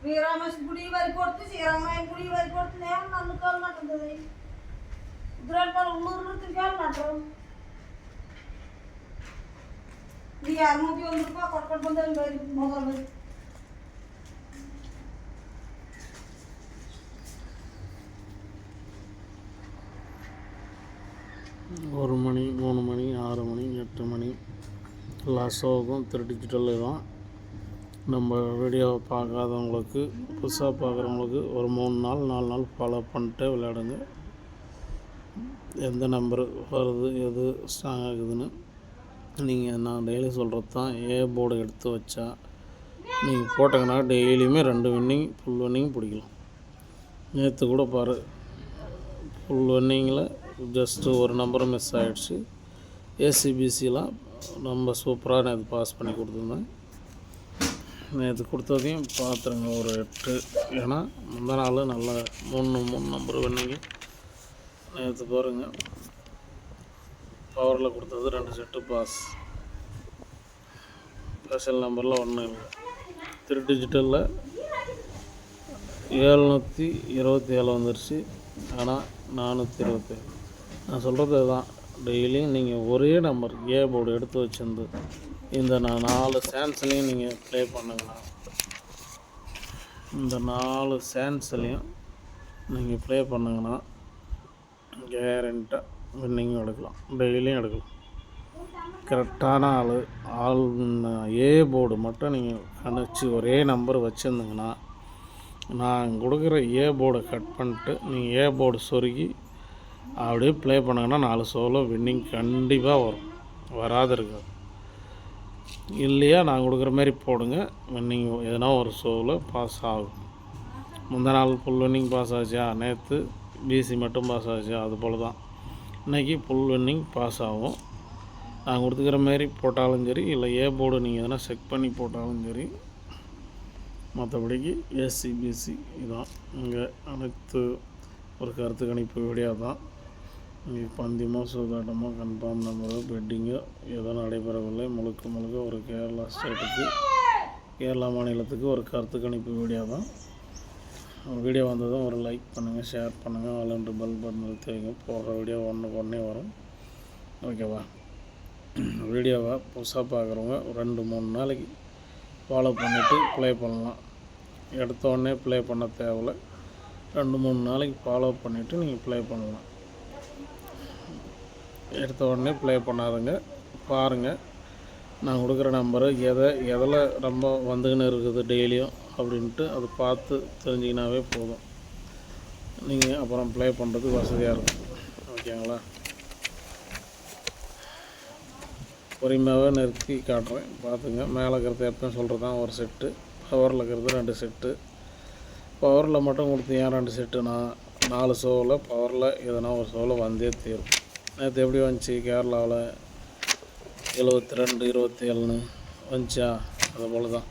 శ్రీరామేశ్వర గుడి వారి కొడుతు శ్రీరామాయణ గుడి వారి కొడుతు నేను నన్ను కాలనట్టుంది ఉద్రాలపాలు ఉల్లూరు తిరిగాలన్నట్టు ఈ అమ్మకి ఉందికో కొట్టుకొని పొందాలి మొదలు ஒரு மணி 3 மணி 6 மணி 8 மணி எல்லாம் ஷோவும் டிஜிட்டலில் தான். நம்ம வீடியோவை பார்க்காதவங்களுக்கு புதுசாக பார்க்குறவங்களுக்கு ஒரு 3 நாள் 4 நாள் ஃபாலோ பண்ணிட்டு விளையாடுங்க. எந்த நம்பர் வருது எது ஸ்ட்ராங் ஆகுதுன்னு நீங்கள் நான் டெய்லி சொல்கிறது தான். ஏ போர்டு எடுத்து வச்சா நீங்கள் போட்டங்கன்னா டெய்லியுமே 2 வின்னிங் ஃபுல் வின்னிங் பிடிக்கலாம். நேற்று கூட பாரு ஃபுல் வின்னிங்கில் ஜஸ்ட்டு ஒரு நம்பரும் மிஸ் ஆகிடுச்சு. ஏசிபிசிலாம் ரொம்ப சூப்பராக நேற்று பாஸ் பண்ணி கொடுத்துருந்தேன். நேற்று கொடுத்ததையும் பார்த்துருங்க ஒரு 8. ஏன்னா முந்த நாள் நல்லா 3 நம்பர் வின்னிங்க. நேற்று பாருங்கள் பவரில் கொடுத்தது 2 செட்டு பாஸ். ஸ்பெஷல் நம்பரில் ஒன்றும் இல்லை. டிஜிட்டலில் 727 வந்துருச்சு. ஆனால் 427. நான் சொல்கிறது தான். டெய்லியும் நீங்கள் ஒரே நம்பர் ஏ போர்டு எடுத்து வச்சிருந்து இந்த 4 சான்ஸ்லையும் நீங்கள் ப்ளே பண்ணுங்களா. இந்த 4 சான்ஸ்லையும் நீங்கள் ப்ளே பண்ணுங்கன்னா கேரண்ட்டாக வின்னிங்கும் எடுக்கலாம், டெய்லியும் எடுக்கலாம். கரெக்டான ஆள் ஏ போர்டு மட்டும் நீங்கள் கணிச்சு ஒரே நம்பர் வச்சுருந்தீங்கன்னா நான் கொடுக்குற ஏ போர்டை கட் பண்ணிட்டு நீங்கள் ஏ போர்டு சொருகி அப்படியே ப்ளே பண்ணாங்கன்னா 4 ஷோவில் வின்னிங் கண்டிப்பாக வரும், வராது இருக்காது. இல்லையா நான் கொடுக்குற மாதிரி போடுங்க, வின்னிங் எதனா ஒரு ஷோவில் பாஸ் ஆகும். முந்த நாள் ஃபுல் வின்னிங் பாஸ் ஆச்சா, நேற்று பிசி மட்டும் பாஸ் ஆச்சா, அது போல் தான் இன்றைக்கி ஃபுல் வின்னிங் பாஸ் ஆகும். நான் கொடுத்துக்கிற மாரி போட்டாலும் சரி, இல்லை ஏ போர்டு நீங்கள் எதனா செக் பண்ணி போட்டாலும் சரி. மற்றபடிக்கு ஏசிபிசி இதான். இங்கே அனைத்து ஒரு கருத்து கணிப்பு வீடியோ தான். இங்கே பந்தியமோ சூதாட்டமோ கன்ஃபார்ம் நம்பரோ பெட்டிங்கோ ஏதோ நடைபெறவில்லை. முழுக்க ஒரு கேரளா ஸ்டேட்டுக்கு, கேரளா மாநிலத்துக்கு ஒரு கருத்து கணிப்பு வீடியோ தான். வீடியோ வந்ததும் ஒரு லைக் பண்ணுங்கள், ஷேர் பண்ணுங்கள், ஆல் பெல் பட்டன் தேவைங்க. போடுற வீடியோ ஒன்றே வரும். ஓகேவா? வீடியோவை புதுசாக பார்க்குறவங்க 2-3 நாளைக்கு ஃபாலோ பண்ணிவிட்டு ப்ளே பண்ணலாம். எடுத்த உடனே ப்ளே பண்ண தேவையில்லை. 2-3 நாளைக்கு ஃபாலோ பண்ணிவிட்டு நீங்கள் ப்ளே பண்ணலாம். எடுத்த உடனே ப்ளே பண்ணாதுங்க. பாருங்கள் நான் கொடுக்குற நம்பரு எதில் ரொம்ப வந்துக்கின்னு இருக்குது டெய்லியும் அப்படின்ட்டு அதை பார்த்து தெரிஞ்சிக்கினாவே போதும். நீங்கள் அப்புறம் ப்ளே பண்ணுறதுக்கு வசதியாக இருக்கும். ஓகேங்களா? பொறுமையாகவே நிறுத்தி காட்டுறேன், பார்த்துங்க. மேலே இருக்கிறது எப்பயும் சொல்கிறது தான் ஒரு செட்டு, பவரில் இருக்கிறது 2 செட்டு. பவரில் மட்டும் கொடுத்து ஏன் 2 செட்டுனா 4 ஷோவில் பவரில் எதனா ஒரு ஷோவில் வந்தே தீரும். நேற்று எப்படி வந்துச்சு, கேரளாவில் 72-27 வந்துச்சா, அது போல் தான்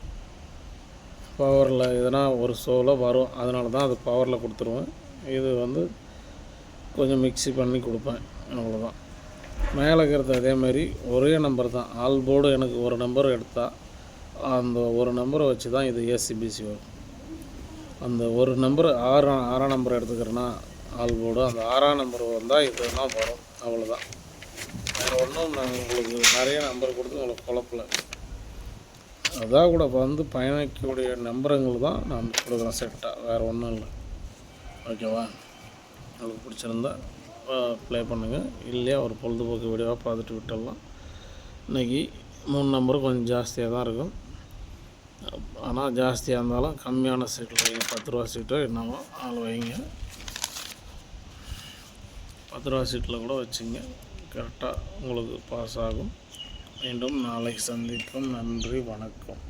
பவரில் எதனா ஒரு ஷோவில் வரும். அதனால தான் அது பவரில் கொடுத்துருவேன். இது கொஞ்சம் மிக்ஸி பண்ணி கொடுப்பேன், அவ்வளோதான். மேலே இருக்கிறது அதேமாதிரி ஒரே நம்பர் தான். ஆல் போர்டு எனக்கு ஒரு நம்பர் எடுத்தால் அந்த ஒரு நம்பரை வச்சு தான் இது ஏசிபிசி வரும். அந்த ஒரு நம்பர் 6ஆம் நம்பர் எடுத்துக்கிறேன்னா ஆல் போர்டு, அந்த 6ஆம் நம்பர் வந்தால் இதுதான் வரும், அவ்வளோதான். வேறு ஒன்றும் நான் உங்களுக்கு நிறைய நம்பர் கொடுத்து உங்களுக்கு குழப்பல. அதான் கூட பயணிக்கக்கூடிய நம்பருங்கள் தான் நான் கொடுக்குறேன் செட்டாக, வேறு ஒன்றும் இல்லை. ஓகேவா? உங்களுக்கு பிடிச்சிருந்தா ப்ளே பண்ணுங்கள். இல்லையா ஒரு பொழுதுபோக்கு வீடியோவாக பார்த்துட்டு விட்டுடலாம். இன்றைக்கி 3 நம்பரும் கொஞ்சம் ஜாஸ்தியாக தான் இருக்கும். ஆனால் ஜாஸ்தியாக இருந்தாலும் கம்மியான சீட்டில் வைங்க. 10 ரூபா சீட்டோ என்னவோ ஆள் வைங்க. 10 ரூபா சீட்டில் கூட வச்சுங்க, கரெக்டாக உங்களுக்கு பாஸ் ஆகும். மீண்டும் நாளைக்கு சந்திப்போம். நன்றி, வணக்கம்.